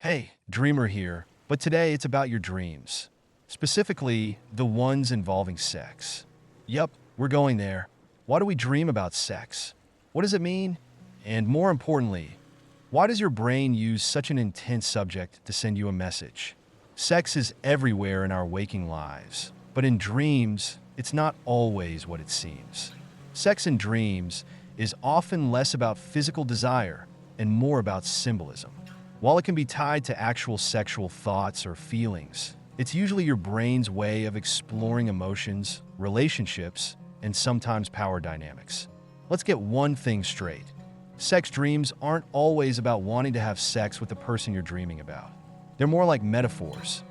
Hey, Dreamer here, but today it's about your dreams. Specifically, the ones involving sex. Yup, we're going there. Why do we dream about sex? What does it mean? And more importantly, why does your brain use such an intense subject to send you a message? Sex is everywhere in our waking lives, but in dreams, it's not always what it seems. Sex in dreams is often less about physical desire and more about symbolism. While it can be tied to actual sexual thoughts or feelings, it's usually your brain's way of exploring emotions, relationships, and sometimes power dynamics. Let's get one thing straight. Sex dreams aren't always about wanting to have sex with the person you're dreaming about. They're more like metaphors,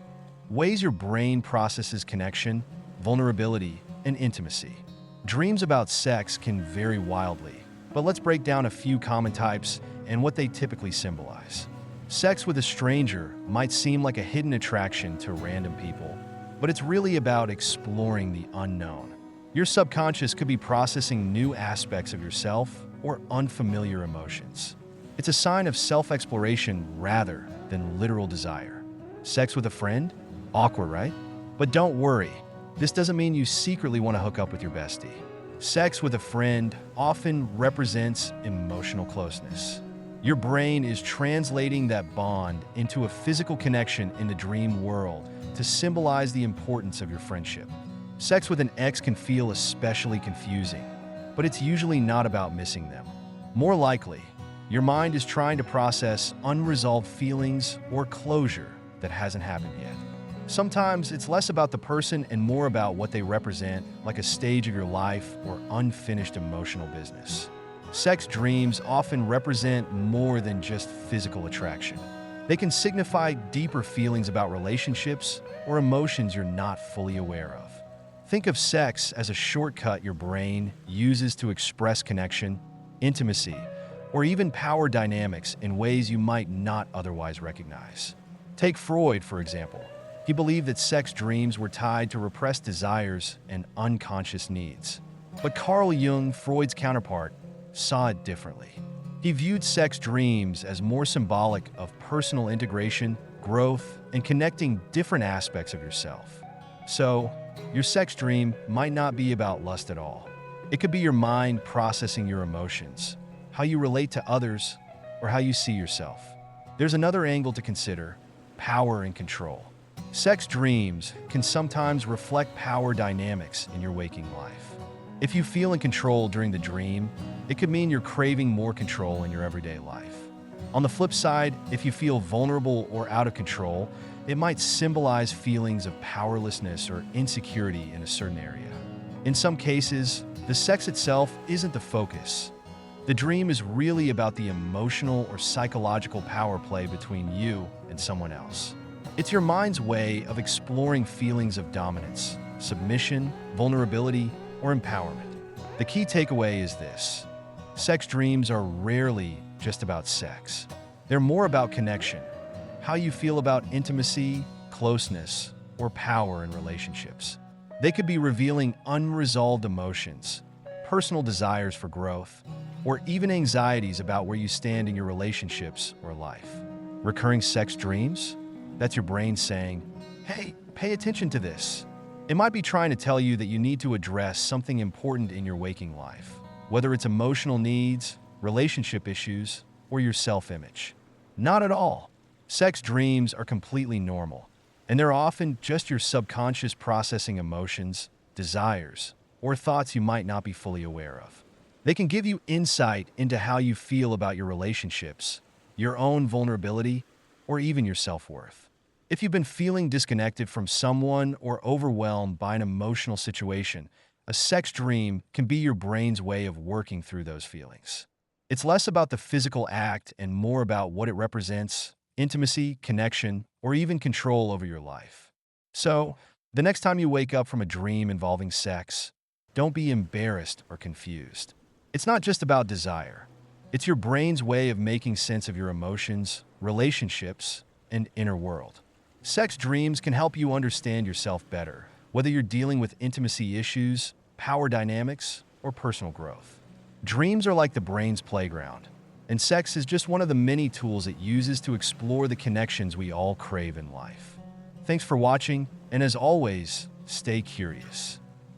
ways your brain processes connection, vulnerability, and intimacy. Dreams about sex can vary wildly, but let's break down a few common types and what they typically symbolize. Sex with a stranger might seem like a hidden attraction to random people, but it's really about exploring the unknown. Your subconscious could be processing new aspects of yourself or unfamiliar emotions. It's a sign of self-exploration rather than literal desire. Sex with a friend? Awkward, right? But don't worry, this doesn't mean you secretly want to hook up with your bestie. Sex with a friend often represents emotional closeness. Your brain is translating that bond into a physical connection in the dream world to symbolize the importance of your friendship. Sex with an ex can feel especially confusing, but it's usually not about missing them. More likely, your mind is trying to process unresolved feelings or closure that hasn't happened yet. Sometimes it's less about the person and more about what they represent, like a stage of your life or unfinished emotional business. Sex dreams often represent more than just physical attraction. They can signify deeper feelings about relationships or emotions you're not fully aware of. Think of sex as a shortcut your brain uses to express connection, intimacy, or even power dynamics in ways you might not otherwise recognize. Take Freud, for example. He believed that sex dreams were tied to repressed desires and unconscious needs. But Carl Jung, Freud's counterpart, saw it differently. He viewed sex dreams as more symbolic of personal integration, growth, and connecting different aspects of yourself. So, your sex dream might not be about lust at all. It could be your mind processing your emotions, how you relate to others, or how you see yourself. There's another angle to consider: power and control. Sex dreams can sometimes reflect power dynamics in your waking life. If you feel in control during the dream, it could mean you're craving more control in your everyday life. On the flip side, if you feel vulnerable or out of control, it might symbolize feelings of powerlessness or insecurity in a certain area. In some cases, the sex itself isn't the focus. The dream is really about the emotional or psychological power play between you and someone else. It's your mind's way of exploring feelings of dominance, submission, vulnerability, or empowerment. The key takeaway is this: sex dreams are rarely just about sex. They're more about connection, how you feel about intimacy, closeness, or power in relationships. They could be revealing unresolved emotions, personal desires for growth, or even anxieties about where you stand in your relationships or life. Recurring sex dreams? That's your brain saying, hey, pay attention to this. It might be trying to tell you that you need to address something important in your waking life, whether it's emotional needs, relationship issues, or your self-image. Not at all. Sex dreams are completely normal, and they're often just your subconscious processing emotions, desires, or thoughts you might not be fully aware of. They can give you insight into how you feel about your relationships, your own vulnerability, or even your self-worth. If you've been feeling disconnected from someone or overwhelmed by an emotional situation, a sex dream can be your brain's way of working through those feelings. It's less about the physical act and more about what it represents: intimacy, connection, or even control over your life. So, the next time you wake up from a dream involving sex, don't be embarrassed or confused. It's not just about desire. It's your brain's way of making sense of your emotions, relationships, and inner world. Sex dreams can help you understand yourself better, whether you're dealing with intimacy issues, power dynamics, or personal growth. Dreams are like the brain's playground. And sex is just one of the many tools it uses to explore the connections we all crave in life. Thanks for watching, and as always, stay curious.